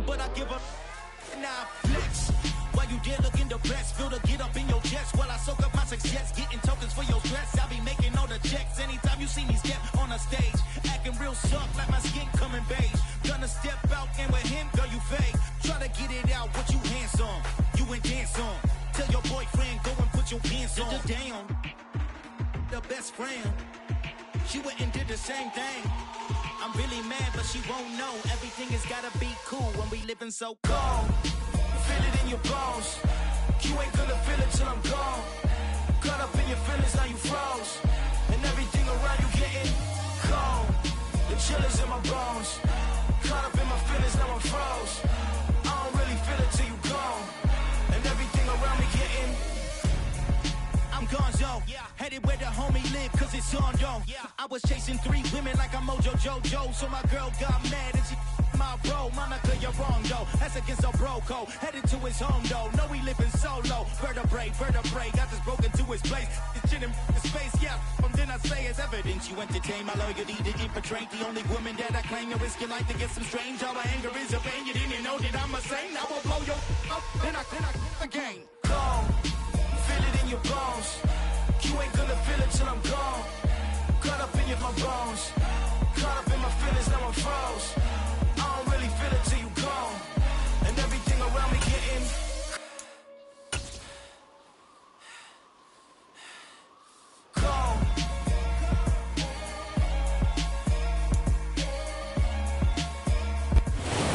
but I give up. Now flex. While you there looking the best, feel the get up in your chest while I soak up my success, getting tokens for your stress. I be making all the checks anytime you see me step on a stage, acting real soft like my skin coming beige. Gonna step out and with him, girl, you fake. Try to get it out, what you handsome, you ain't dance on. Tell your boyfriend, go and put your pants on. Down, the best friend, she went and did the same thing. I'm really mad, but she won't know. Everything has gotta be cool when we living so cold. Feel it in your bones. You ain't gonna feel it till I'm gone. Caught up in your feelings, now you froze. And everything around you getting cold. The chill is in my bones. Caught up in my feelings, now I'm froze. I don't really feel it till you gone. And everything around me getting, I'm gonzo, headed where the homie live, cause it's on though. I was chasing 3 women like I'm Mojo Jojo, so my girl got mad and she my bro. Monica, you're wrong though, that's against a bro code. Headed to his home though, know he living solo. Vertebrae, got this broken to his place. It's chin in space, then I say it's evidence. You entertain my loyalty to infiltrate the only woman that I claim. You risk your life to get some strange. All my anger is a pain, you didn't know that I'm a saint. I will blow your up, then I again. Gone, feel it in your bones. You ain't gonna feel it till I'm gone. Caught up in my bones. Caught up in my feelings, now I'm froze. I don't really feel it till you gone. And everything around me getting gone.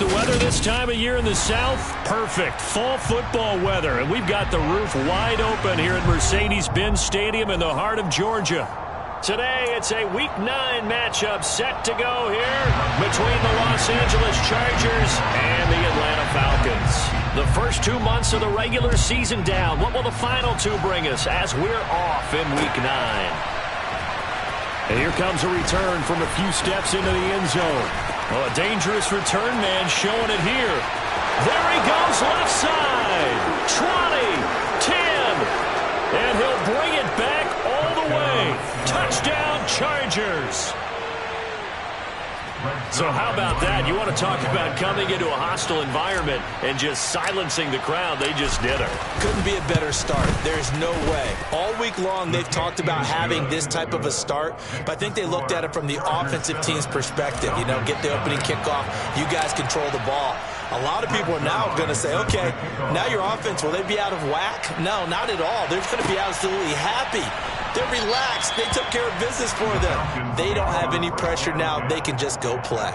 The weather this time of year in the South, perfect. Fall football weather. And we've got the roof wide open here at Mercedes-Benz Stadium in the heart of Georgia. Today, it's a Week 9 matchup set to go here between the Los Angeles Chargers and the Atlanta Falcons. The first 2 months of the regular season down. What will the final 2 bring us as we're off in Week 9? And here comes a return from a few steps into the end zone. Oh, a dangerous return man showing it here. There he goes left side. 20, 10, and he'll bring it back all the way. Touchdown, Chargers. So how about that? You want to talk about coming into a hostile environment and just silencing the crowd. They just did it. Couldn't be a better start. There's no way. All week long, they've talked about having this type of a start, but I think they looked at it from the offensive team's perspective. You know, get the opening kickoff. You guys control the ball. A lot of people are now going to say, okay, now your offense, will they be out of whack? No, not at all. They're going to be absolutely happy. They're relaxed. They took care of business for them. They don't have any pressure now. They can just go play.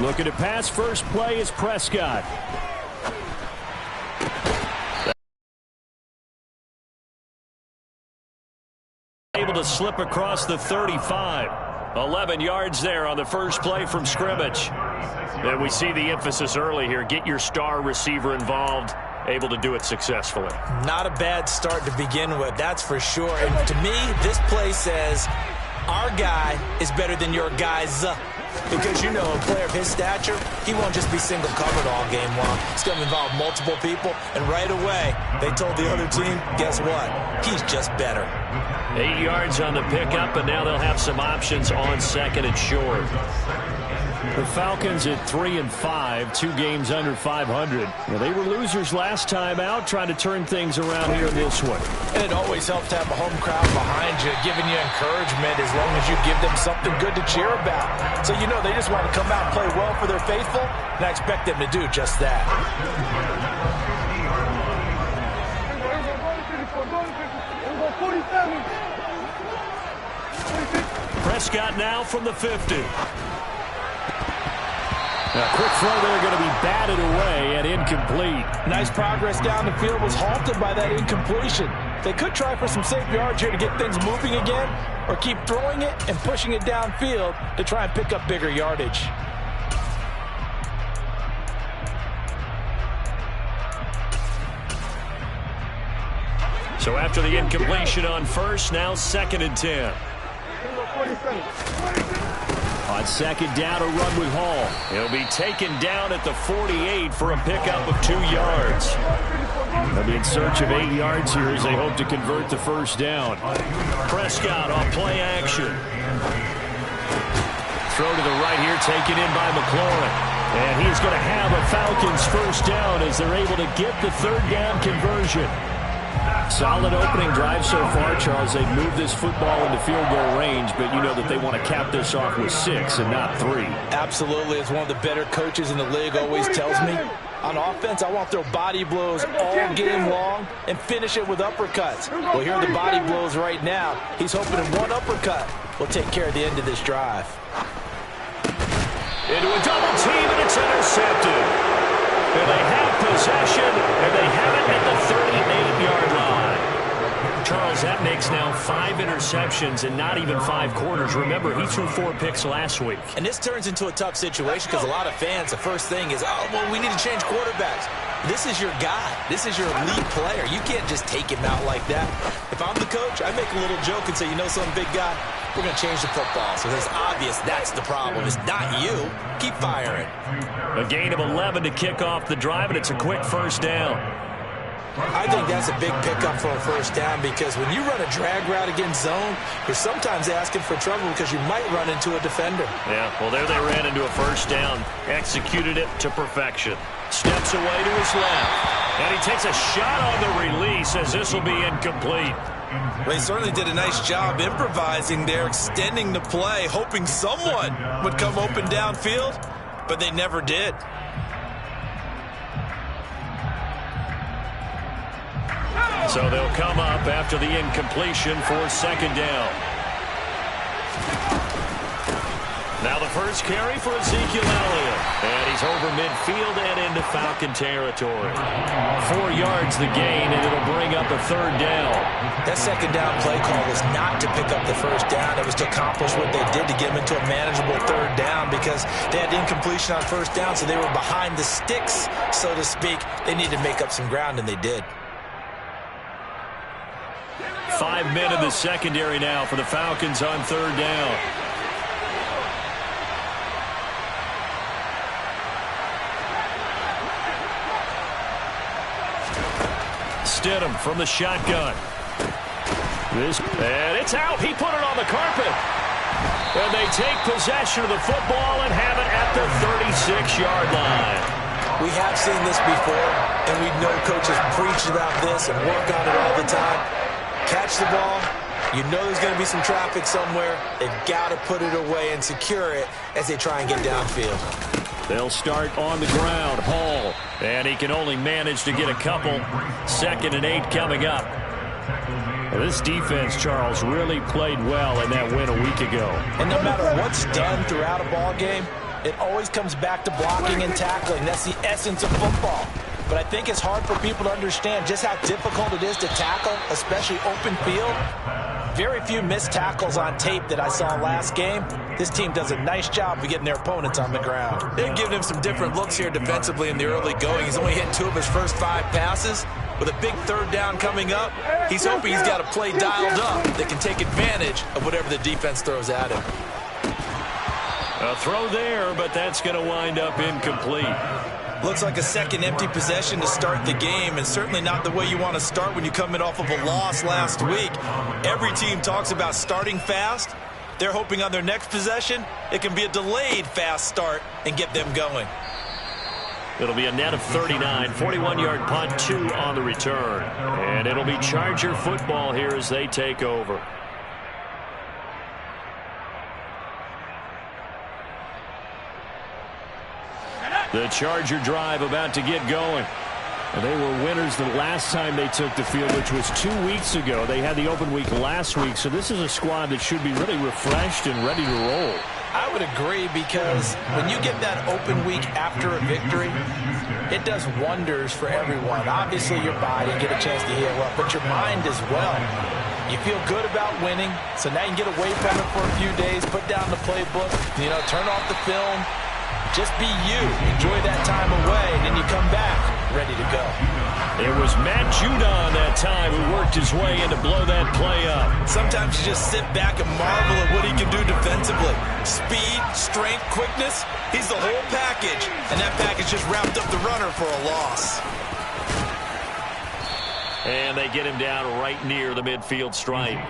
Looking to pass first play is Prescott. Able to slip across the 35. 11 yards there on the first play from scrimmage. And we see the emphasis early here. Get your star receiver involved. Able to do it successfully. Not a bad start to begin with, that's for sure. And to me, this play says our guy is better than your guys. Because, you know, a player of his stature, he won't just be single covered all game long. It's going to involve multiple people. And right away, they told the other team, guess what? He's just better. 8 yards on the pickup, and now they'll have some options on second and short. The Falcons at 3-5, 2 games under 500. Well, they were losers last time out, trying to turn things around here in this one. And it always helps to have a home crowd behind you, giving you encouragement as long as you give them something good to cheer about. So, you know, they just want to come out and play well for their faithful, and I expect them to do just that. Prescott now from the 50. A quick throw there going to be batted away and incomplete. Nice progress down the field was halted by that incompletion. They could try for some safe yards here to get things moving again, or keep throwing it and pushing it downfield to try and pick up bigger yardage. So after the incompletion on first, now 2nd and 10. On second down, a run with Hall. He'll be taken down at the 48 for a pickup of 2 yards. They'll be in search of 8 yards here as they hope to convert the first down. Prescott on play action. Throw to the right here, taken in by McLaurin. And he's going to have a Falcons first down as they're able to get the third down conversion. Solid opening drive so far, Charles. They've moved this football into field goal range, but you know that they want to cap this off with 6 and not 3. Absolutely. As one of the better coaches in the league always tells me, on offense, I want to throw body blows all game long and finish it with uppercuts. Well, here are the body blows right now. He's hoping in one uppercut will take care of the end of this drive. Into a double team, and it's intercepted. And they have possession, and they have it at the 38-yard line. Charles, that makes now 5 interceptions in not even 5 quarters. Remember, he threw 4 picks last week. And this turns into a tough situation because a lot of fans, the first thing is, oh, well, we need to change quarterbacks. This is your guy. This is your elite player. You can't just take him out like that. If I'm the coach, I make a little joke and say, you know something, big guy? We're going to change the football. So it's obvious that's the problem. It's not you. Keep firing. A gain of 11 to kick off the drive, and it's a quick first down. I think that's a big pickup for a first down because when you run a drag route against zone, you're sometimes asking for trouble because you might run into a defender. Yeah, well, there they ran into a first down. Executed it to perfection. Steps away to his left. And he takes a shot on the release as this will be incomplete. Well, he certainly did a nice job improvising there, extending the play, hoping someone would come open downfield, but they never did. So they'll come up after the incompletion for second down. Now the first carry for Ezekiel Elliott. And he's over midfield and into Falcon territory. 4 yards the gain, and it'll bring up a third down. That second down play call was not to pick up the first down. It was to accomplish what they did to get them into a manageable third down because they had incompletion on first down, so they were behind the sticks, so to speak. They needed to make up some ground, and they did. 5 men in the secondary now for the Falcons on third down. Stidham from the shotgun. And it's out. He put it on the carpet. And they take possession of the football and have it at the 36-yard line. We have seen this before, and we know coaches preach about this and work on it all the time. Catch the ball. You know there's going to be some traffic somewhere. They've got to put it away and secure it as they try and get downfield. They'll start on the ground. Hall. And he can only manage to get a couple. 2nd and 8 coming up. Well, this defense, Charles, really played well in that win a week ago. And no matter what's done throughout a ball game, it always comes back to blocking and tackling. That's the essence of football. But I think it's hard for people to understand just how difficult it is to tackle, especially open field. Very few missed tackles on tape that I saw last game. This team does a nice job of getting their opponents on the ground. They're giving him some different looks here defensively in the early going. He's only hit 2 of his first 5 passes. With a big third down coming up, he's hoping he's got a play dialed up that can take advantage of whatever the defense throws at him. A throw there, but that's going to wind up incomplete. Looks like a second empty possession to start the game, and certainly not the way you want to start when you come in off of a loss last week. Every team talks about starting fast. They're hoping on their next possession, it can be a delayed fast start and get them going. It'll be a net of 39, 41-yard punt, 2 on the return. And it'll be Charger football here as they take over. The Charger drive about to get going. And they were winners the last time they took the field, which was 2 weeks ago. They had the open week last week, so this is a squad that should be really refreshed and ready to roll. I would agree because when you get that open week after a victory, it does wonders for everyone. Obviously, your body, get a chance to heal up, but your mind as well. You feel good about winning, so now you can get away from it for a few days, put down the playbook, turn off the film. Just be you. Enjoy that time away, and then you come back ready to go. It was Matt Judon that time who worked his way in to blow that play up. Sometimes you just sit back and marvel at what he can do defensively. Speed, strength, quickness, he's the whole package. And that package just wrapped up the runner for a loss. And they get him down right near the midfield stripe.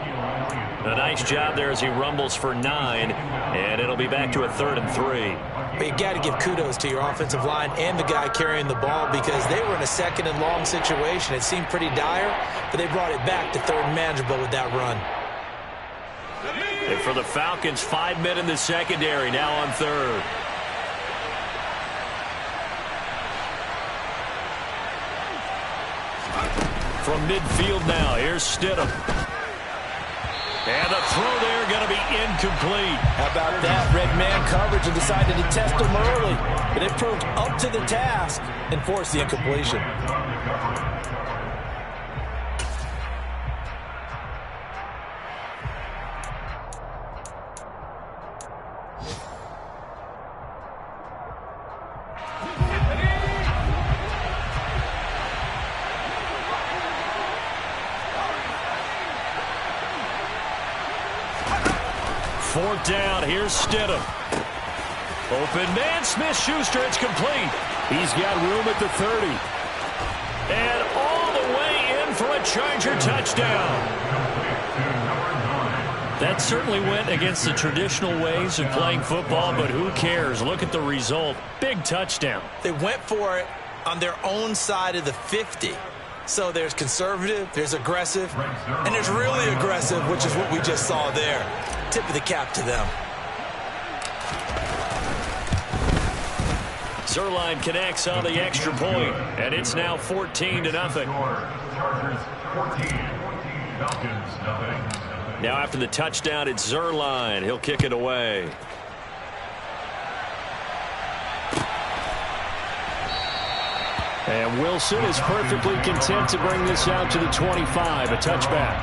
A nice job there as he rumbles for 9, and it'll be back to a 3rd and 3. But you got to give kudos to your offensive line and the guy carrying the ball because they were in a 2nd and long situation. It seemed pretty dire, but they brought it back to 3rd and manageable with that run. And for the Falcons, 5 men in the secondary, now on 3rd. From midfield now, here's Stidham. And the throw there going to be incomplete. How about that? Red man coverage and decided to test him early. But it proved up to the task and forced the incompletion. Fourth down, here's Stidham. Open man, Smith-Schuster, it's complete. He's got room at the 30. And all the way in for a Charger touchdown. That certainly went against the traditional ways of playing football, but who cares? Look at the result. Big touchdown. They went for it on their own side of the 50. So there's conservative, there's aggressive, and there's really aggressive, which is what we just saw there. Tip of the cap to them. Zuerlein connects on the extra point, and it's now 14-0. Now after the touchdown, it's Zuerlein. He'll kick it away. And Wilson is perfectly content to bring this out to the 25, a touchback.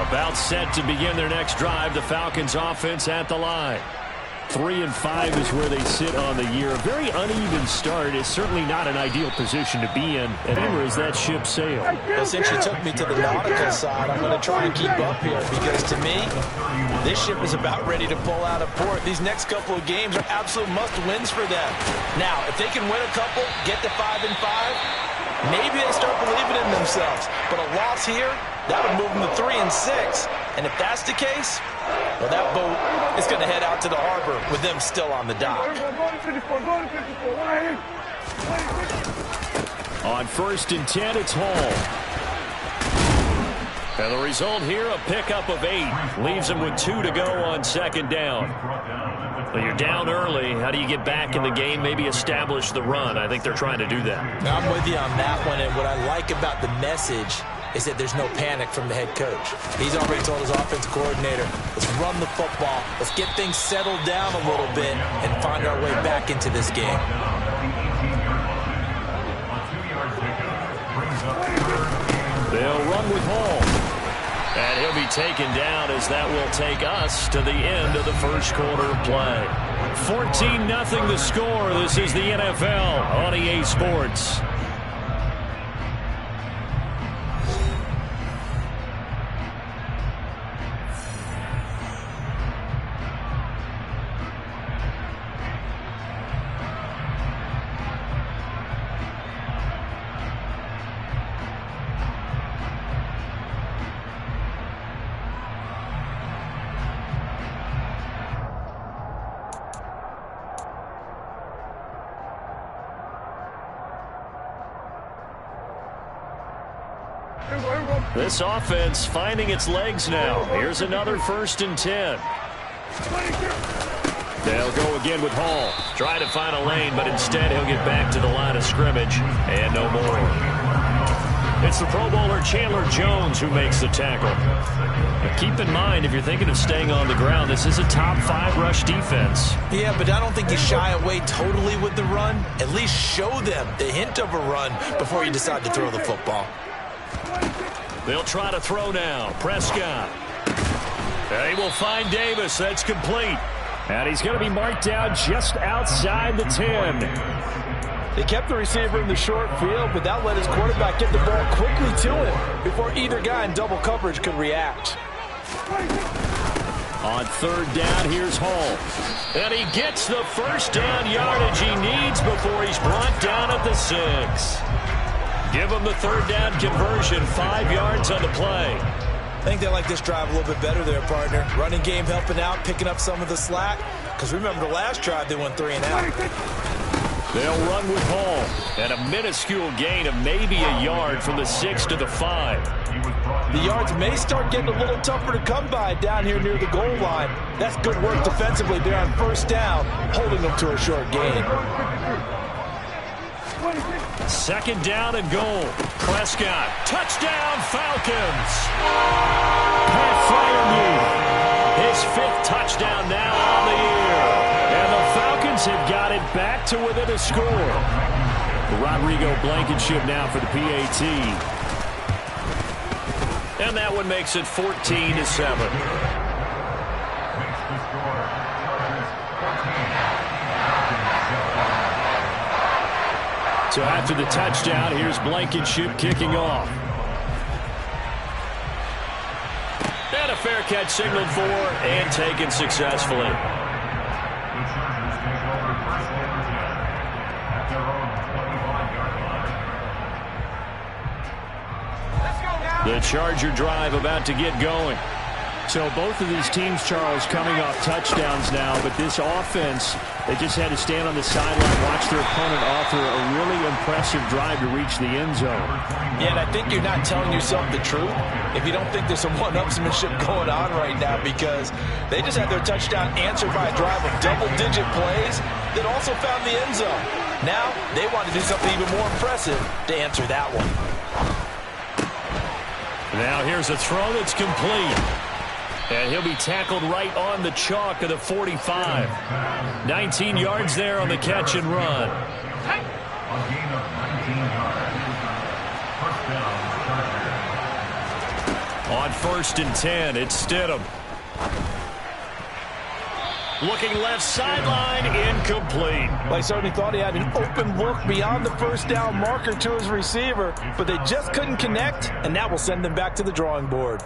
About set to begin their next drive, the Falcons offense at the line. 3-5 is where they sit on the year. A very uneven start. It's certainly not an ideal position to be in. And here is that ship sail. Well, since you took me to the nautical side, I'm going to try and keep up here because to me, this ship is about ready to pull out of port. These next couple of games are absolute must-wins for them. Now, if they can win a couple, get to 5-5, maybe they start believing in themselves. But a loss here, that would move them to 3-6. And if that's the case, well, that boat is going to head out to the harbor with them still on the dock. On 1st and 10, it's Hall. And the result here, a pickup of 8. Leaves them with 2 to go on 2nd down. Well, you're down early. How do you get back in the game? Maybe establish the run. I think they're trying to do that. I'm with you on that one. And what I like about the message is that there's no panic from the head coach. He's already told his offensive coordinator, let's run the football. Let's get things settled down a little bit and find our way back into this game. They'll run with Hall. And he'll be taken down as that will take us to the end of the first quarter of play. 14-0 the score. This is the NFL on EA Sports. This offense finding its legs now. Here's another 1st and 10. They'll go again with Hall. Try to find a lane, but instead he'll get back to the line of scrimmage. And no more. It's the Pro Bowler Chandler Jones who makes the tackle. But keep in mind, if you're thinking of staying on the ground, this is a top 5 rush defense. Yeah, but I don't think you shy away totally with the run. At least show them the hint of a run before you decide to throw the football. They'll try to throw now. Prescott. They will find Davis. That's complete. And he's going to be marked down just outside the 10. They kept the receiver in the short field, but that let his quarterback get the ball quickly to him before either guy in double coverage could react. On third down, here's Hall. And he gets the first down yardage he needs before he's brought down at the 6. Give him the third down conversion, 5 yards on the play. I think they like this drive a little bit better there, partner. Running game helping out, picking up some of the slack. Because remember the last drive, they went 3 and out. They'll run with Hall. And a minuscule gain of maybe a yard from the 6 to the 5. The yards may start getting a little tougher to come by down here near the goal line. That's good work defensively there on first down, holding them to a short gain. Second down and goal. Prescott. Touchdown, Falcons. Pat Freiermuth. His 5th touchdown now on the year. And the Falcons have got it back to within a score. Rodrigo Blankenship now for the PAT. And that one makes it 14-7. So after the touchdown, here's Blankenship kicking off. And a fair catch signaled for and taken successfully. The Charger drive about to get going. So both of these teams, Charles, coming off touchdowns now, but this offense, they just had to stand on the sideline, watch their opponent offer a really impressive drive to reach the end zone. Yeah, and I think you're not telling yourself the truth if you don't think there's some one-upsmanship going on right now, because they just had their touchdown answered by a drive of double-digit plays that also found the end zone. Now they want to do something even more impressive to answer that one. Now here's a throw that's complete. And he'll be tackled right on the chalk of the 45. 19 yards there on the catch and run. On 1st and 10, it's Stidham. Looking left sideline, incomplete. Well, I certainly thought he had an open look beyond the first down marker to his receiver, but they just couldn't connect, and that will send them back to the drawing board.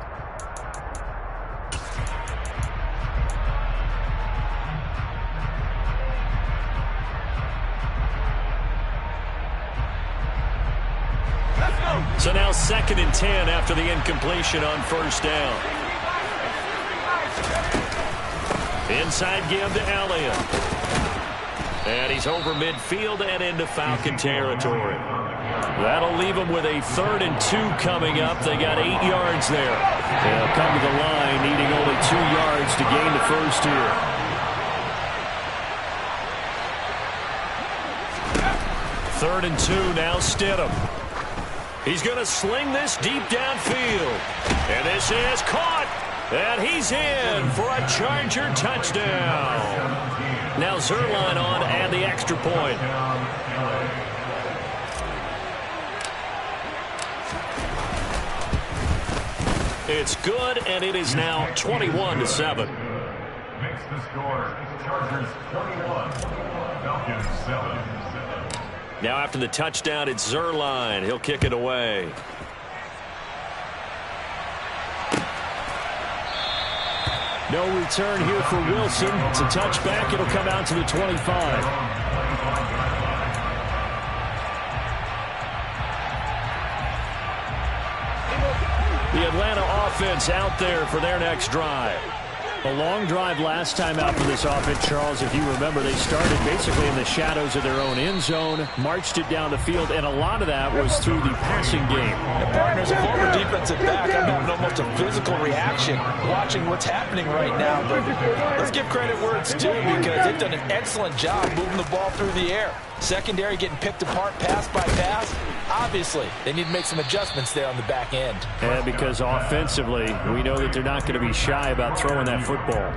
So now 2nd and 10 after the incompletion on first down. Inside give to Elliott. And he's over midfield and into Falcon territory. That'll leave them with a 3rd and 2 coming up. They got 8 yards there. They'll come to the line needing only 2 yards to gain the first here. Third and 2 now Stidham. He's going to sling this deep downfield. And this is caught. And he's in for a Charger touchdown. Now Zuerlein on and the extra point. It's good, and it is now 21-7. Makes the score Chargers 21, Falcons 7. Now after the touchdown, it's Zuerlein. He'll kick it away. No return here for Wilson. It's a touchback. It'll come out to the 25. The Atlanta offense out there for their next drive. A long drive last time out for this offense, Charles. If you remember, they started basically in the shadows of their own end zone, marched it down the field, and a lot of that was through the passing game. And partners, a former defensive back, I'm having almost a physical reaction watching what's happening right now. But let's give credit where it's due, because they've done an excellent job moving the ball through the air. Secondary getting picked apart pass by pass. Obviously, they need to make some adjustments there on the back end. And because offensively, we know that they're not going to be shy about throwing that football.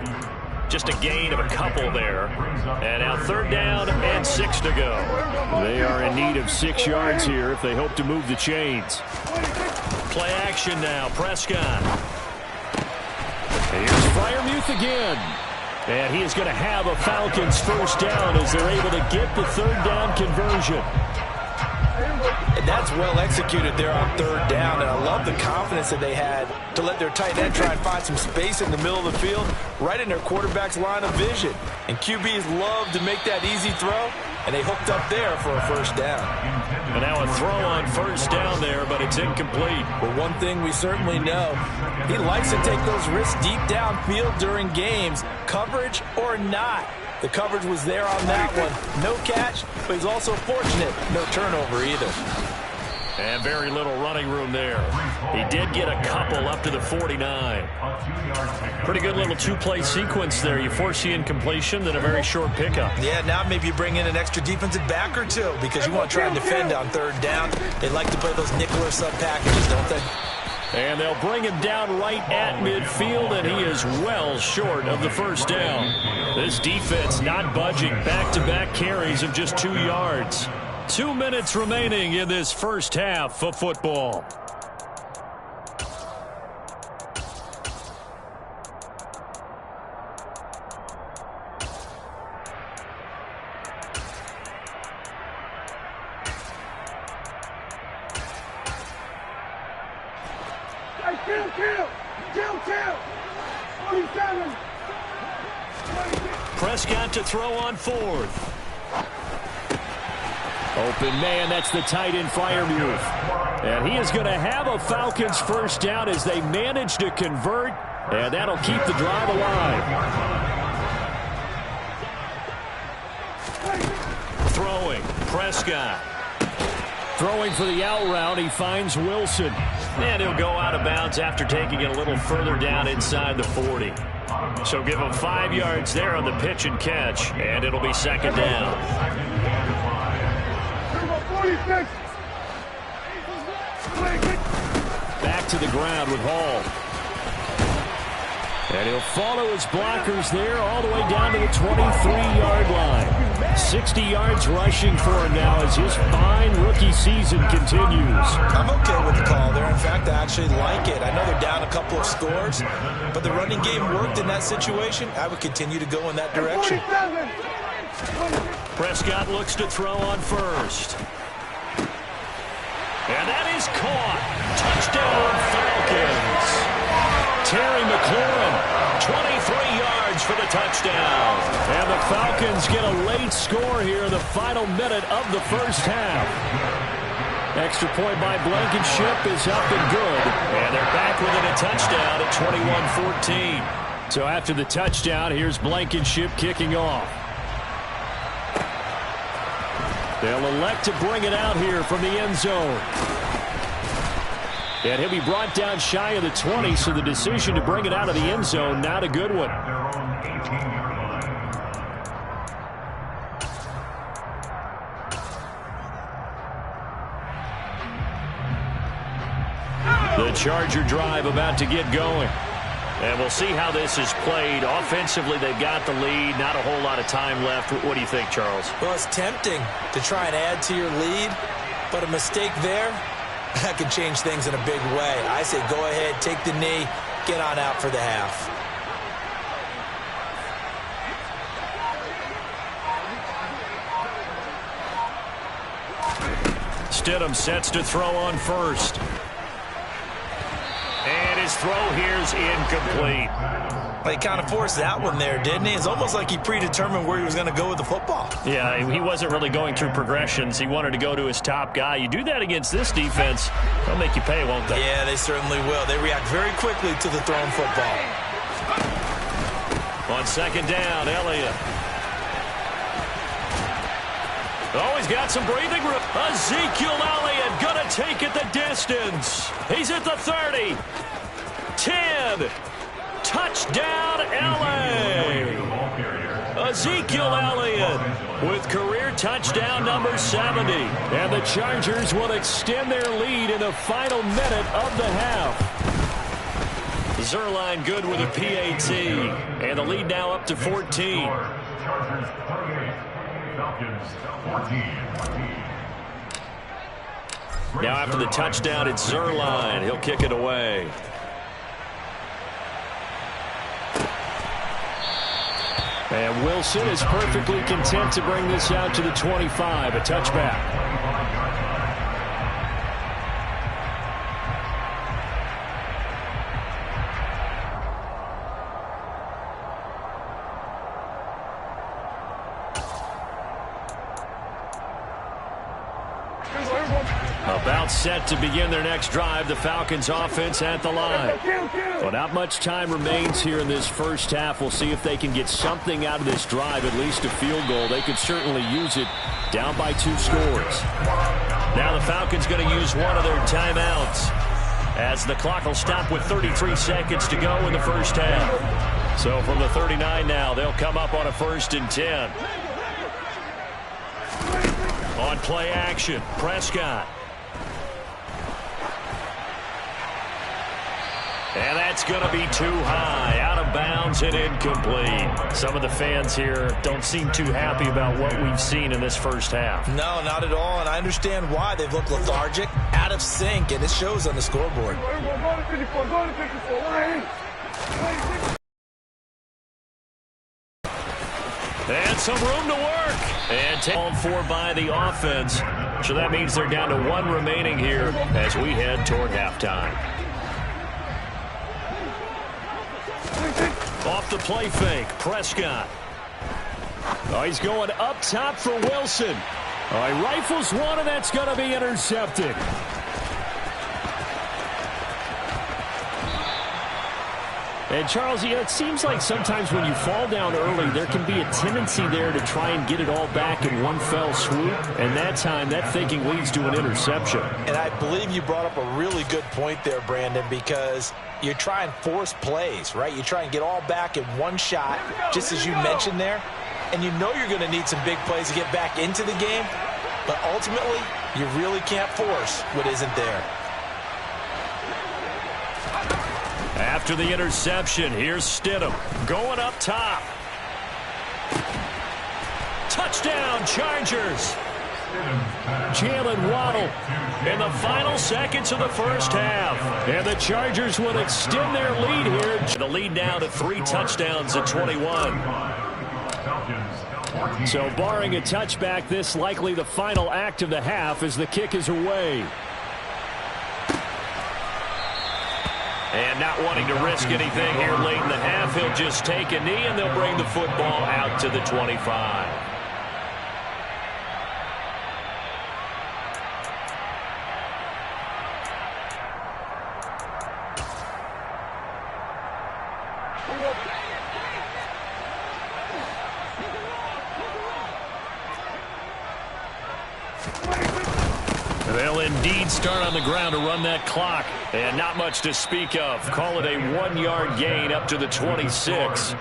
Just a gain of a couple there. And now 3rd down and 6 to go. They are in need of 6 yards here if they hope to move the chains. Play action now, Prescott. Here's Freiermuth again. And he is going to have a Falcons first down as they're able to get the third down conversion. And that's well executed there on third down, and I love the confidence that they had to let their tight end try and find some space in the middle of the field, right in their quarterback's line of vision. And QBs love to make that easy throw, and they hooked up there for a first down. And now a throw on first down there, but it's incomplete. But one thing we certainly know, he likes to take those risks deep downfield during games, coverage or not. The coverage was there on that one. No catch, but he's also fortunate. No turnover either. And very little running room there. He did get a couple up to the 49. Pretty good little two-play sequence there. You force the incompletion, then a very short pickup. Yeah, now maybe you bring in an extra defensive back or two because you want to try and defend on third down. They like to play those nickel or sub packages, don't they? And they'll bring him down right at midfield, and he is well short of the first down. This defense not budging. Back-to-back carries of just 2 yards. 2 minutes remaining in this first half of football. Prescott to throw on fourth. Open man, that's the tight end Freiermuth. And he is going to have a Falcons first down as they manage to convert, and that'll keep the drive alive. Throwing, Prescott. Throwing for the out route, he finds Wilson. And he'll go out of bounds after taking it a little further down inside the 40. So give him 5 yards there on the pitch and catch, and it'll be second down. Back to the ground with Hall. And he'll follow his blockers there all the way down to the 23-yard line. 60 yards rushing for him now as his fine rookie season continues. I'm okay with the call there. In fact, I actually like it. I know they're down a couple of scores, but the running game worked in that situation. I would continue to go in that direction. Prescott looks to throw on first. And that is caught. Touchdown, Falcons. Terry McLaurin, 23 yards for the touchdown. And the Falcons get a late score here in the final minute of the first half. Extra point by Blankenship is up and good. And they're back within a touchdown at 21-14. So after the touchdown, here's Blankenship kicking off. They'll elect to bring it out here from the end zone. And he'll be brought down shy of the 20, so the decision to bring it out of the end zone, not a good one. The Charger drive about to get going. And we'll see how this is played. Offensively, they've got the lead. Not a whole lot of time left. What do you think, Charles? Well, it's tempting to try and add to your lead, but a mistake there, that could change things in a big way. I say go ahead, take the knee, get on out for the half. Stidham sets to throw on first. And his throw here is incomplete. He kind of forced that one there, didn't he? It's almost like he predetermined where he was going to go with the football. Yeah, he wasn't really going through progressions. He wanted to go to his top guy. You do that against this defense, they'll make you pay, won't they? Yeah, they certainly will. They react very quickly to the thrown football. On second down, Elliott. Oh, he's got some breathing room. Ezekiel Elliott going to take it the distance. He's at the 30. 10. Touchdown, L.A. Ezekiel Elliott with career touchdown number 70. And the Chargers will extend their lead in the final minute of the half. Zuerlein good with a PAT. And the lead now up to 14. Chargers 38, Falcons 14. Now after the touchdown, it's Zuerlein. He'll kick it away. And Wilson is perfectly content to bring this out to the 25, a touchback. About set to begin their next drive, the Falcons offense at the line. Well, not much time remains here in this first half. We'll see if they can get something out of this drive, at least a field goal. They could certainly use it down by 2 scores. Now the Falcons going to use one of their timeouts as the clock will stop with 33 seconds to go in the first half. So from the 39 now, they'll come up on a 1st and 10. On play action, Prescott. And that's going to be too high, out of bounds and incomplete. Some of the fans here don't seem too happy about what we've seen in this first half. No, not at all, and I understand why. They've looked lethargic, out of sync, and it shows on the scoreboard. And some room to work. And called for by the offense. So that means they're down to 1 remaining here as we head toward halftime. Off the play fake, Prescott. Oh, he's going up top for Wilson. Oh, he rifles one, and that's going to be intercepted. And, Charles, it seems like sometimes when you fall down early, there can be a tendency there to try and get it all back in one fell swoop. And that time, that thinking leads to an interception. And I believe you brought up a really good point there, Brandon, because you try and force plays, right? You try and get all back in one shot, just as you mentioned there. And you know you're going to need some big plays to get back into the game. But ultimately, you really can't force what isn't there. After the interception, here's Stidham going up top. Touchdown, Chargers. Jalen Waddle in the final seconds of the first half. And the Chargers will extend their lead here. The lead now to 3 touchdowns at 21. So barring a touchback, this likely the final act of the half as the kick is away. And not wanting to risk anything here late in the half, he'll just take a knee and they'll bring the football out to the 25. They'll indeed start on the ground to run that clock. And not much to speak of. Call it a 1-yard gain up to the 26.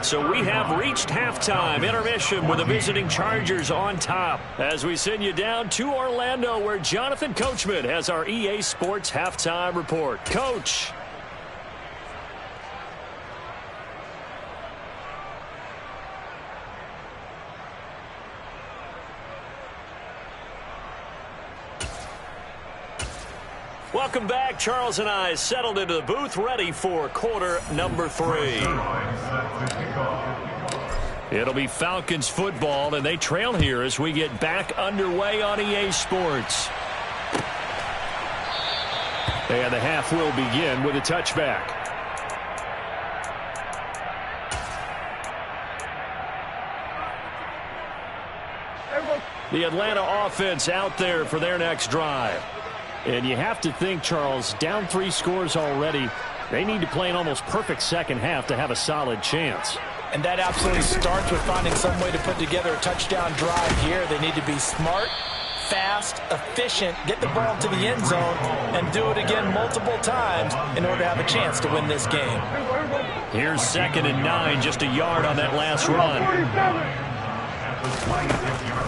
So we have reached halftime. Intermission with the visiting Chargers on top. As we send you down to Orlando where Jonathan Coachman has our EA Sports Halftime Report. Coach. Welcome back. Charles and I settled into the booth ready for quarter number 3. It'll be Falcons football, and they trail here as we get back underway on EA Sports. And the half will begin with a touchback. The Atlanta offense out there for their next drive. And you have to think, Charles, down 3 scores already. They need to play an almost perfect second half to have a solid chance. And that absolutely starts with finding some way to put together a touchdown drive here. They need to be smart, fast, efficient, get the ball to the end zone, and do it again multiple times in order to have a chance to win this game. Here's 2nd and 9, just a yard on that last run.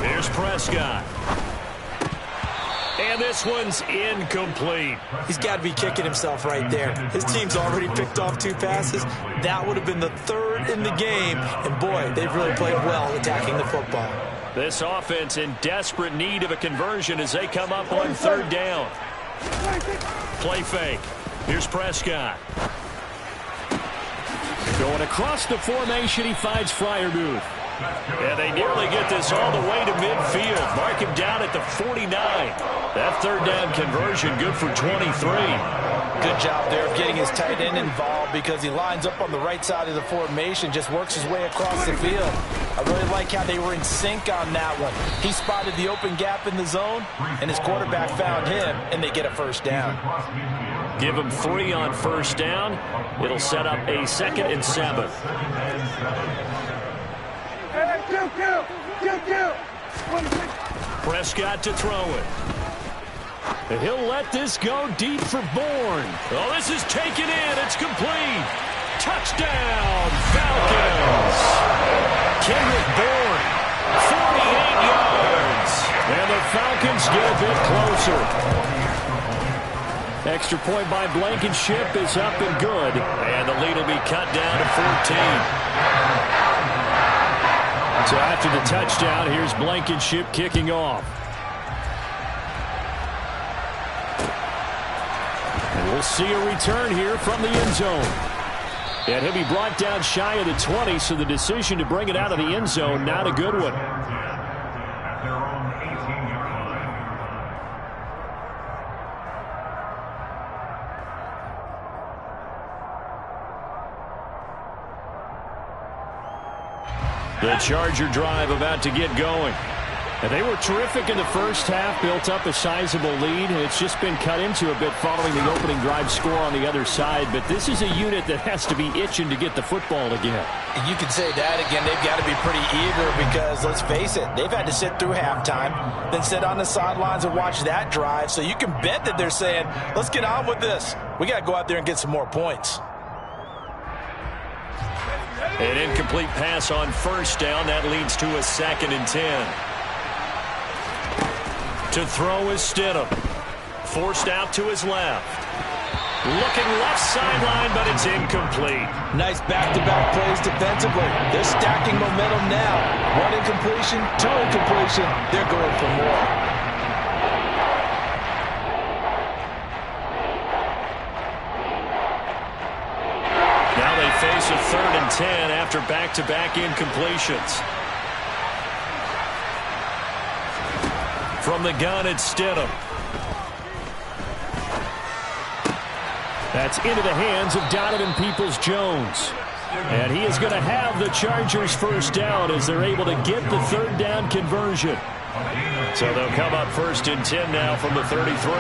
Here's Prescott. And this one's incomplete. He's got to be kicking himself right there. His team's already picked off 2 passes. That would have been the 3rd in the game. And, boy, they've really played well attacking the football. This offense in desperate need of a conversion as they come up on 3rd down. Play fake. Here's Prescott. Going across the formation, he finds Freiermuth. And they nearly get this all the way to midfield. Mark him down at the 49. That third down conversion good for 23. Good job there of getting his tight end involved because he lines up on the right side of the formation, just works his way across the field. I really like how they were in sync on that one. He spotted the open gap in the zone, and his quarterback found him, and they get a first down. Give him 3 on first down. It'll set up a 2nd and 7. Prescott to throw it. And he'll let this go deep for Bourne. Oh, this is taken in. It's complete. Touchdown, Falcons. Kendrick Bourne, 48 yards. And the Falcons get a bit closer. Extra point by Blankenship is up and good. And the lead will be cut down to 14. So after the touchdown, here's Blankenship kicking off. And we'll see a return here from the end zone. And he'll be brought down shy of the 20, so the decision to bring it out of the end zone, not a good one. At their own 18-yard line. The Charger drive about to get going. And they were terrific in the first half, built up a sizable lead. It's just been cut into a bit following the opening drive score on the other side. But this is a unit that has to be itching to get the football again. You can say that again. They've got to be pretty eager because, let's face it, they've had to sit through halftime, then sit on the sidelines and watch that drive. So you can bet that they're saying, let's get on with this. We got to go out there and get some more points. An incomplete pass on first down. That leads to a 2nd and 10. To throw is Stidham. Forced out to his left. Looking left sideline, but it's incomplete. Nice back-to-back plays defensively. They're stacking momentum now. 1 incompletion, 2 incompletion. They're going for more. Now they face a 3rd and 10 after back-to-back incompletions. From the gun, it's Stidham. That's into the hands of Donovan Peoples-Jones. And he is going to have the Chargers first down as they're able to get the 3rd down conversion. So they'll come up 1st and 10 now from the 33.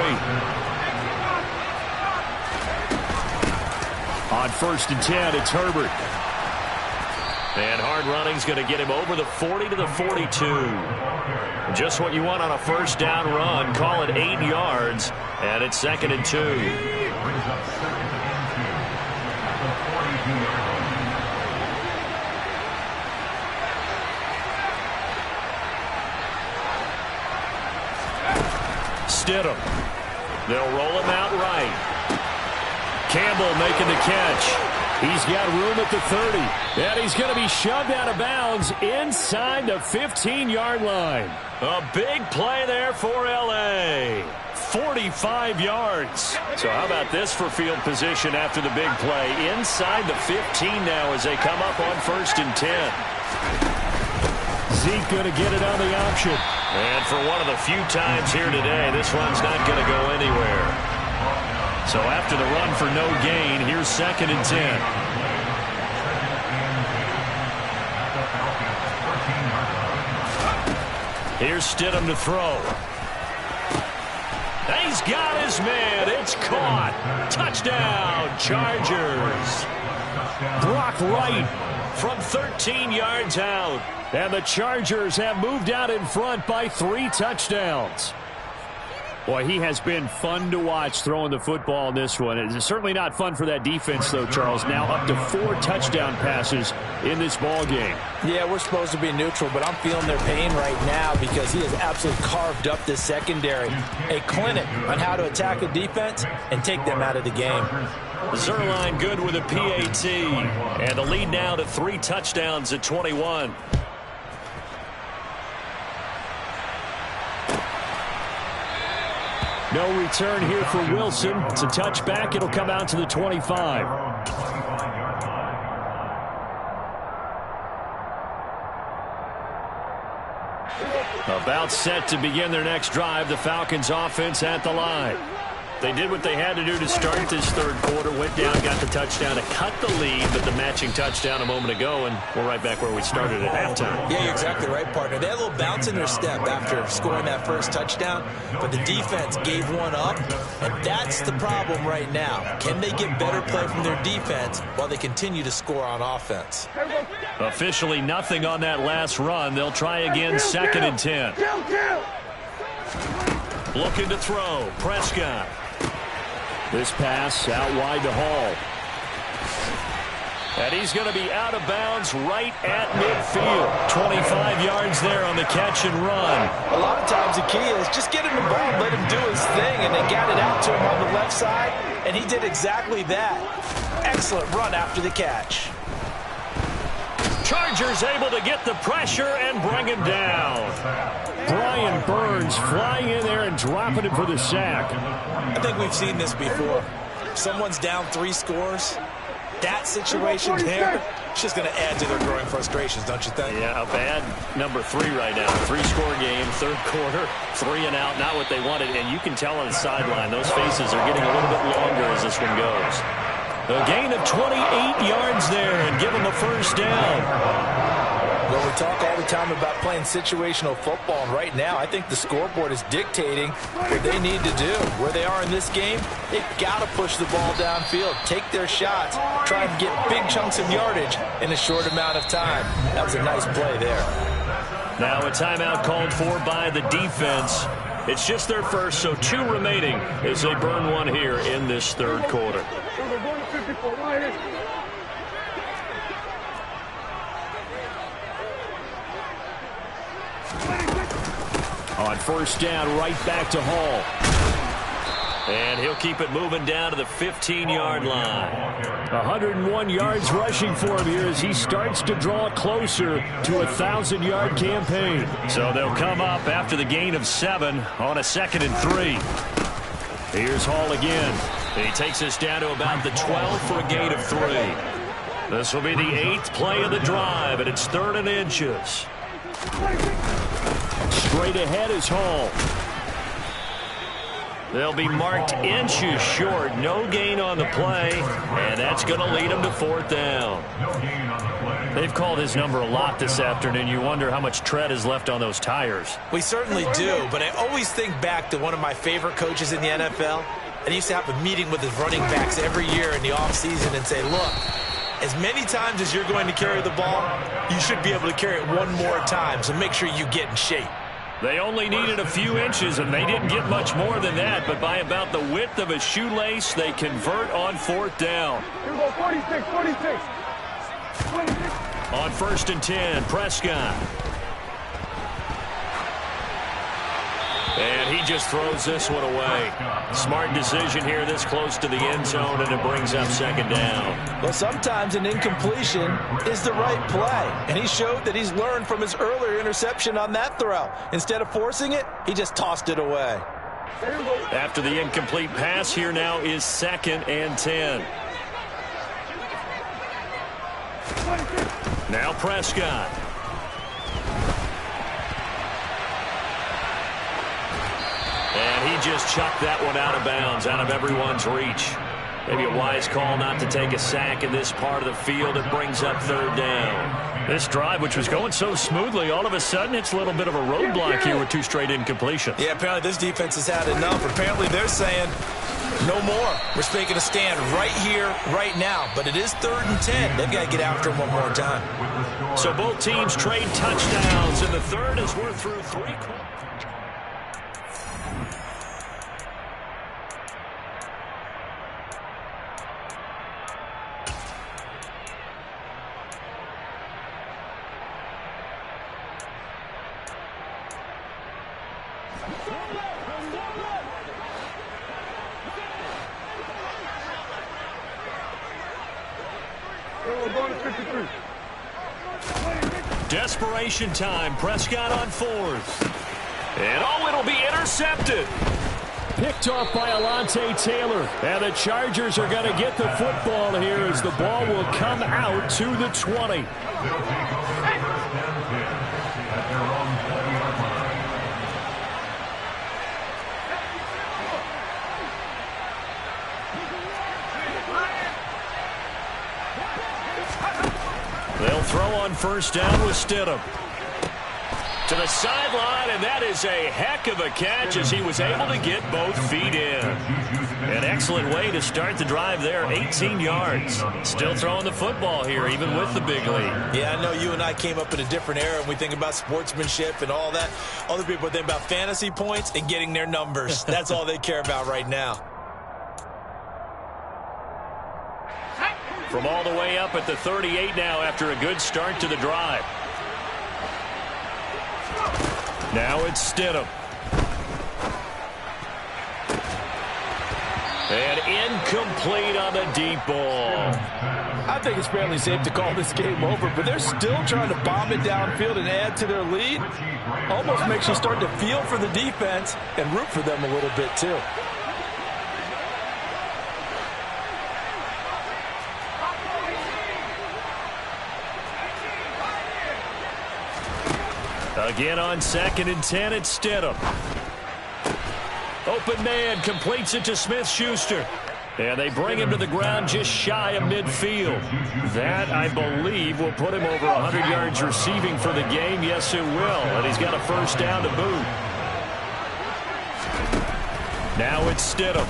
On 1st and 10, it's Herbert. And hard running's going to get him over the 40 to the 42. Just what you want on a first down run. Call it 8 yards. And it's 2nd and 2. Stidham. They'll roll him out right. Campbell making the catch. He's got room at the 30. And he's going to be shoved out of bounds inside the 15-yard line. A big play there for L.A. 45 yards. So how about this for field position after the big play? Inside the 15 now as they come up on 1st and 10. Zeke going to get it on the option. And for one of the few times here today, this run's not going to go anywhere. So after the run for no gain, here's 2nd and 10. Here's Stidham to throw. He's got his man. It's caught. Touchdown, Chargers. Brock Wright from 13 yards out. And the Chargers have moved out in front by 3 touchdowns. Boy, he has been fun to watch throwing the football in this one. It's certainly not fun for that defense, though, Charles. Now up to 4 touchdown passes in this ball game. Yeah, we're supposed to be neutral, but I'm feeling their pain right now because he has absolutely carved up this secondary. A clinic on how to attack a defense and take them out of the game. Zuerlein good with a PAT. And the lead now to 3 touchdowns at 21. No return here for Wilson. It's a touchback. It'll come out to the 25. About set to begin their next drive, the Falcons offense at the line. They did what they had to do to start this third quarter, went down, got the touchdown to cut the lead, but the matching touchdown a moment ago, and we're right back where we started at halftime. Yeah, you're exactly right, partner. They had a little bounce in their step after scoring that first touchdown, but the defense gave one up, and that's the problem right now. Can they get better play from their defense while they continue to score on offense? Officially nothing on that last run. They'll try again, 2nd and 10. Looking to throw, Prescott. This pass out wide to Hall. And he's going to be out of bounds right at midfield. 25 yards there on the catch and run. A lot of times the key is just get him the ball and let him do his thing, and they got it out to him on the left side, and he did exactly that. Excellent run after the catch. Chargers able to get the pressure and bring him down. Brian Burns flying in there and dropping him for the sack. I think we've seen this before. If someone's down 3 scores, that situation there, it's just going to add to their growing frustrations, don't you think? Yeah, a bad number 3 right now. 3-score game, third quarter, 3 and out, not what they wanted. And you can tell on the sideline, those faces are getting a little bit longer as this one goes. A gain of 28 yards there and give them a first down. Well, we talk all the time about playing situational football, and right now I think the scoreboard is dictating what they need to do. Where they are in this game, they've got to push the ball downfield, take their shots, try and get big chunks of yardage in a short amount of time. That was a nice play there. Now a timeout called for by the defense. It's just their first, so 2 remaining as they burn one here in this third quarter. On first down, right back to Hall. And he'll keep it moving down to the 15-yard line. 101 yards rushing for him here as he starts to draw closer to a 1,000-yard campaign. So they'll come up after the gain of 7 on a 2nd and 3. Here's Hall again. He takes us down to about the 12 for a gain of 3. This will be the 8th play of the drive, and it's 3rd and inches. Straight ahead is Hall. They'll be marked inches short. No gain on the play, and that's going to lead them to 4th down. They've called his number a lot this afternoon. You wonder how much tread is left on those tires. We certainly do, but I always think back to one of my favorite coaches in the NFL. And he used to have a meeting with his running backs every year in the offseason and say, look, as many times as you're going to carry the ball, you should be able to carry it one more time, so make sure you get in shape. They only needed a few inches, and they didn't get much more than that, but by about the width of a shoelace, they convert on 4th down. 46. On 1st and 10, Prescott. And he just throws this one away. Smart decision here this close to the end zone, and it brings up 2nd down. Well, sometimes an incompletion is the right play, and he showed that he's learned from his earlier interception on that throw. Instead of forcing it, he just tossed it away. After the incomplete pass, here now is 2nd and 10. Now Prescott. And he just chucked that one out of bounds, out of everyone's reach. Maybe a wise call not to take a sack in this part of the field. It brings up 3rd down. This drive, which was going so smoothly, all of a sudden it's a little bit of a roadblock here with 2 straight incompletions. Yeah, apparently this defense has had enough. Apparently they're saying, no more. We're making a stand right here, right now. But it is 3rd and 10. They've got to get after him one more time. So both teams trade touchdowns in the third as we're through 3 quarters. Desperation time. Prescott on 4th. And it'll be intercepted. Picked off by Alontae Taylor. And the Chargers are going to get the football here as the ball will come out to the 20. first down with Stidham. To the sideline, and that is a heck of a catch as he was able to get both feet in. An excellent way to start the drive there, 18 yards. Still throwing the football here, even with the big lead. Yeah, I know you and I came up in a different era, and we think about sportsmanship and all that. Other people think about fantasy points and getting their numbers. That's all they care about right now. From all the way up at the 38 now after a good start to the drive. Now it's Stidham. And incomplete on the deep ball. I think it's fairly safe to call this game over, but they're still trying to bomb it downfield and add to their lead. Almost makes you start to feel for the defense and root for them a little bit too. Again on 2nd and 10, it's Stidham. Open man, completes it to Smith-Schuster. And they bring him to the ground just shy of midfield. That, I believe, will put him over 100 yards receiving for the game. Yes, it will. And he's got a first down to boot. Now it's Stidham.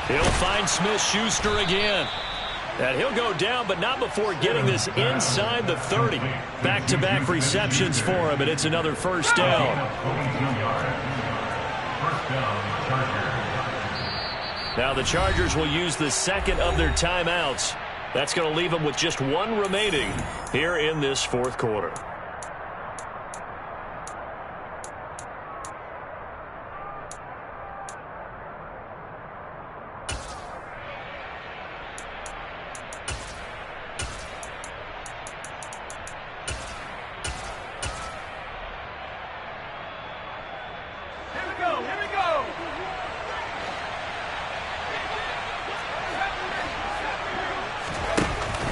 He'll find Smith-Schuster again. And he'll go down, but not before getting this inside the 30. Back-to-back receptions for him, and it's another first down. Now the Chargers will use the second of their timeouts. That's going to leave them with just one remaining here in this fourth quarter.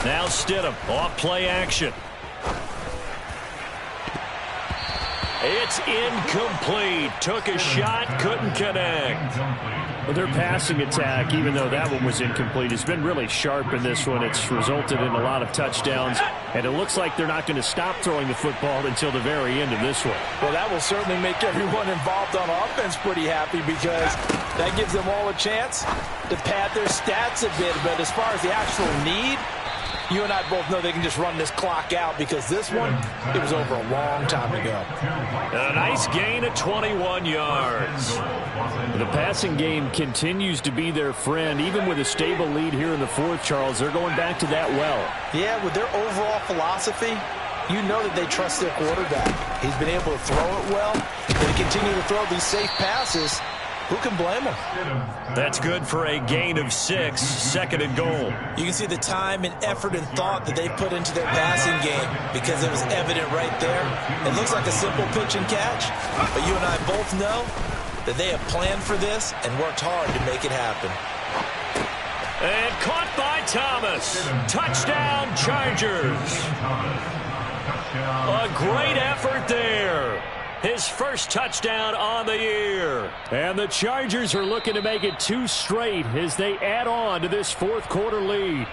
Now Stidham, off play action. It's incomplete. Took a shot, couldn't connect. Well, their passing attack, even though that one was incomplete, has been really sharp in this one. It's resulted in a lot of touchdowns, and it looks like they're not going to stop throwing the football until the very end of this one. Well, that will certainly make everyone involved on offense pretty happy because that gives them all a chance to pad their stats a bit. But as far as the actual need, you and I both know they can just run this clock out because this one, it was over a long time ago. A nice gain of 21 yards. The passing game continues to be their friend. Even with a stable lead here in the fourth, Charles, they're going back to that well. Yeah, with their overall philosophy, you know that they trust their quarterback. He's been able to throw it well. They continue to throw these safe passes. Who can blame him? That's good for a gain of 6, 2nd and goal. You can see the time and effort and thought that they put into their passing game because it was evident right there. It looks like a simple pitch and catch, but you and I both know that they have planned for this and worked hard to make it happen. And caught by Thomas. Touchdown, Chargers. A great effort there. His first touchdown on the year. And the Chargers are looking to make it 2 straight as they add on to this fourth quarter lead.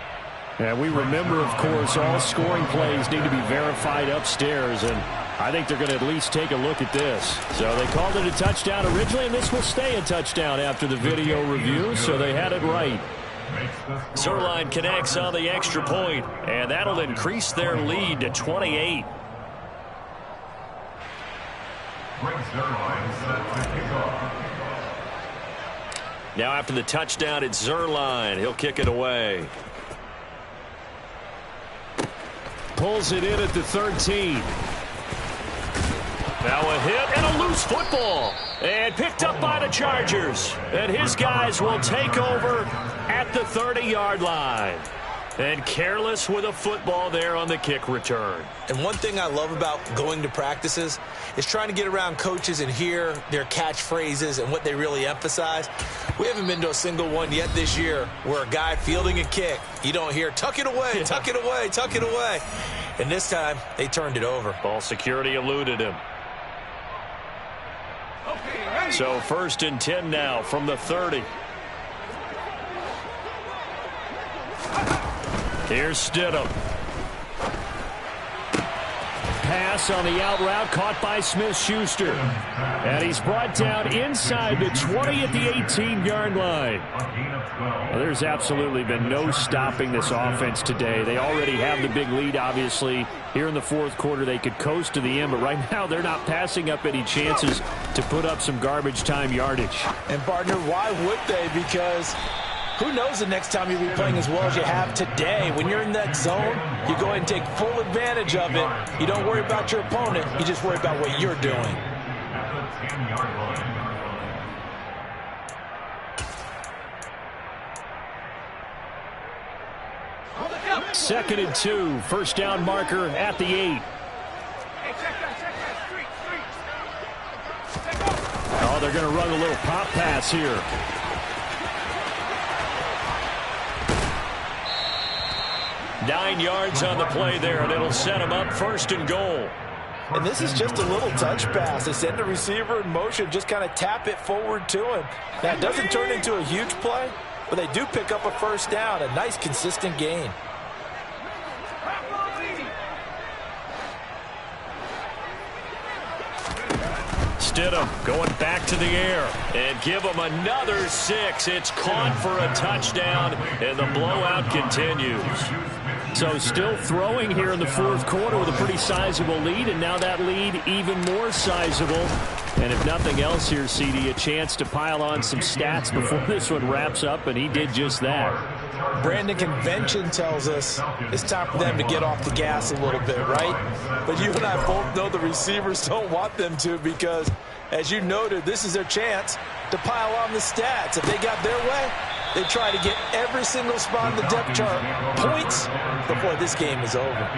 And we remember, of course, all scoring plays need to be verified upstairs, and I think they're going to at least take a look at this. So they called it a touchdown originally, and this will stay a touchdown after the video review, so they had it right. Zuerlein connects on the extra point, and that'll increase their lead to 28. Now after the touchdown, it's Zuerlein. He'll kick it away. Pulls it in at the 13. Now a hit and a loose football. And picked up by the Chargers. And his guys will take over at the 30-yard line. And careless with a football there on the kick return. And one thing I love about going to practices is trying to get around coaches and hear their catchphrases and what they really emphasize. We haven't been to a single one yet this year where a guy fielding a kick, you don't hear, tuck it away, tuck it away, tuck it away. And this time, they turned it over. Ball security eluded him. So 1st and 10 now from the 30. Here's Stidham. pass on the out route, caught by Smith-Schuster. And he's brought down inside the 20 at the 18-yard line. Well, there's absolutely been no stopping this offense today. They already have the big lead, obviously. Here in the fourth quarter, they could coast to the end, but right now they're not passing up any chances to put up some garbage time yardage. And, partner, why would they? Because who knows the next time you'll be playing as well as you have today. When you're in that zone, you go ahead and take full advantage of it. You don't worry about your opponent. You just worry about what you're doing. At the 10-yard line. Second and 2, first down marker at the 8. Oh, they're going to run a little pop pass here. Nine yards on the play there, and it'll set them up first and goal. And this is just a little touch pass. They send the receiver in motion, just kind of tap it forward to him. That doesn't turn into a huge play, but they do pick up a first down, a nice consistent gain. Stidham going back to the air and give them another 6. It's caught for a touchdown, and the blowout continues. So still throwing here in the fourth quarter with a pretty sizable lead, and now that lead even more sizable. And if nothing else here, CD, a chance to pile on some stats before this one wraps up, and he did just that. Brandon, convention tells us it's time for them to get off the gas a little bit, right? But you and I both know the receivers don't want them to, because, as you noted, this is their chance to pile on the stats. If they got their way, they try to get every single spot in the depth chart points before this game is over.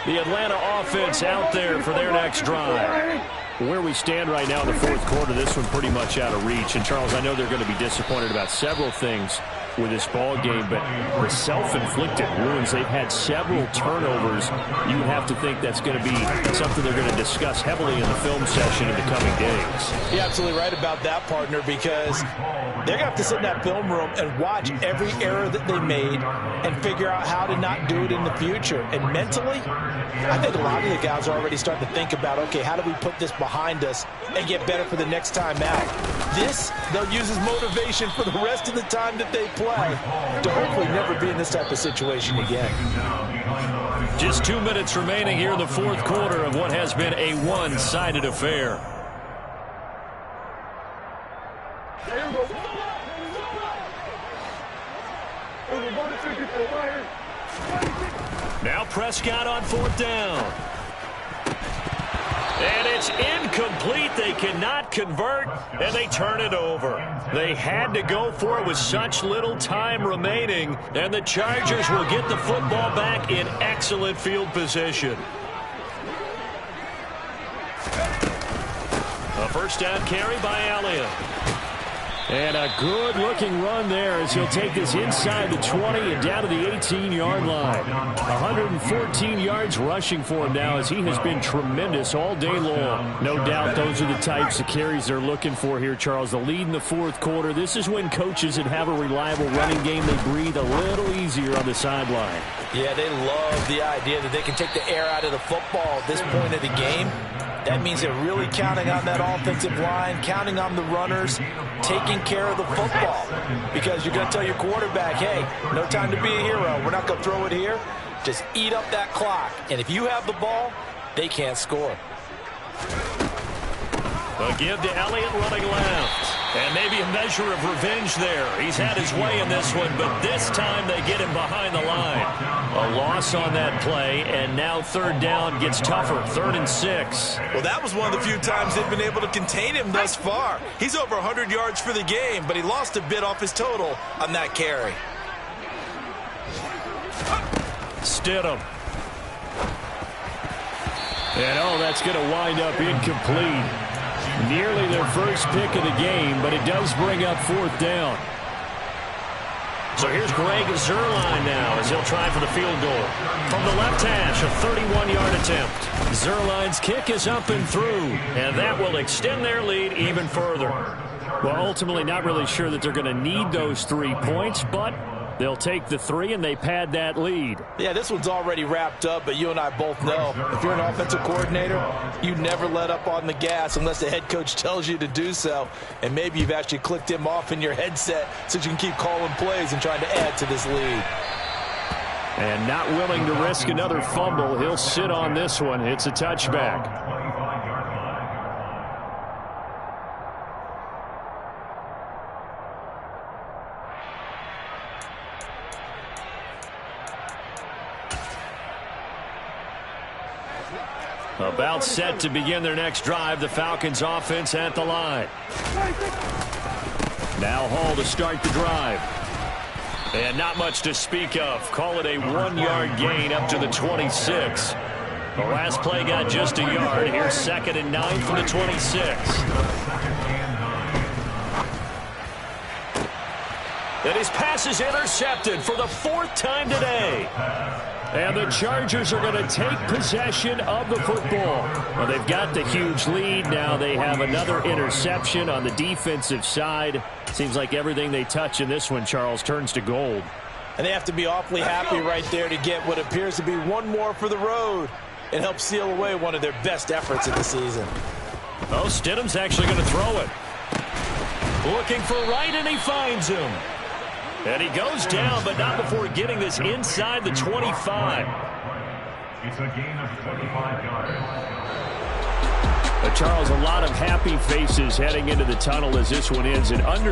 The Atlanta offense out there for their next drive. Where we stand right now in the fourth quarter, this one pretty much out of reach. And, Charles, I know they're going to be disappointed about several things with this ball game, but the self-inflicted wounds, they've had several turnovers. You would have to think that's going to be something they're going to discuss heavily in the film session in the coming days. You're absolutely right about that, partner, because they're going to have to sit in that film room and watch every error that they made and figure out how to not do it in the future. And mentally, I think a lot of the guys are already starting to think about, okay, how do we put this behind us and get better for the next time out? This, they'll use as motivation for the rest of the time that they play to hopefully never be in this type of situation again. Just 2 minutes remaining here in the fourth quarter of what has been a one-sided affair. Now Prescott on fourth down. And it's incomplete. They cannot convert, and they turn it over. They had to go for it with such little time remaining, and the Chargers will get the football back in excellent field position. A first down carry by Elliott. And a good-looking run there as he'll take this inside the 20 and down to the 18-yard line. 114 yards rushing for him now as he has been tremendous all day long. No doubt those are the types of carries they're looking for here, Charles. The lead in the fourth quarter. This is when coaches that have a reliable running game, they breathe a little easier on the sideline. Yeah, they love the idea that they can take the air out of the football at this point of the game. That means they're really counting on that offensive line, counting on the runners, taking care of the football. Because you're going to tell your quarterback, hey, no time to be a hero. We're not going to throw it here. Just eat up that clock. And if you have the ball, they can't score. A give to Elliott running left. And maybe a measure of revenge there. He's had his way in this one, but this time they get him behind the line. A loss on that play, and now third down gets tougher. 3rd and 6. Well, that was one of the few times they've been able to contain him thus far. He's over 100 yards for the game, but he lost a bit off his total on that carry. Stidham. And, oh, that's going to wind up incomplete. Nearly their first pick of the game, but it does bring up fourth down. So here's Greg Zuerlein now as he'll try for the field goal. From the left hash, a 31-yard attempt. Zuerlein's kick is up and through, and that will extend their lead even further. Well, ultimately not really sure that they're going to need those 3 points, but they'll take the 3 and they pad that lead. Yeah, this one's already wrapped up, but you and I both know if you're an offensive coordinator, you never let up on the gas unless the head coach tells you to do so. And maybe you've actually clicked him off in your headset so you can keep calling plays and trying to add to this lead. And not willing to risk another fumble. He'll sit on this one. It's a touchback. About set to begin their next drive. The Falcons offense at the line. Now Hall to start the drive. And not much to speak of. Call it a 1-yard gain up to the 26. The last play got just a yard. Here's 2nd and 9 from the 26. And his pass is intercepted for the 4th time today. And the Chargers are going to take possession of the football. Well, they've got the huge lead. Now they have another interception on the defensive side. Seems like everything they touch in this one, Charles, turns to gold. And they have to be awfully happy right there to get what appears to be one more for the road and help seal away one of their best efforts of the season. Oh, Stidham's actually going to throw it. Looking for right, and he finds him. And he goes down, but not before getting this inside the 25. It's a gain of 25 yards. But Charles, a lot of happy faces heading into the tunnel as this one ends. An under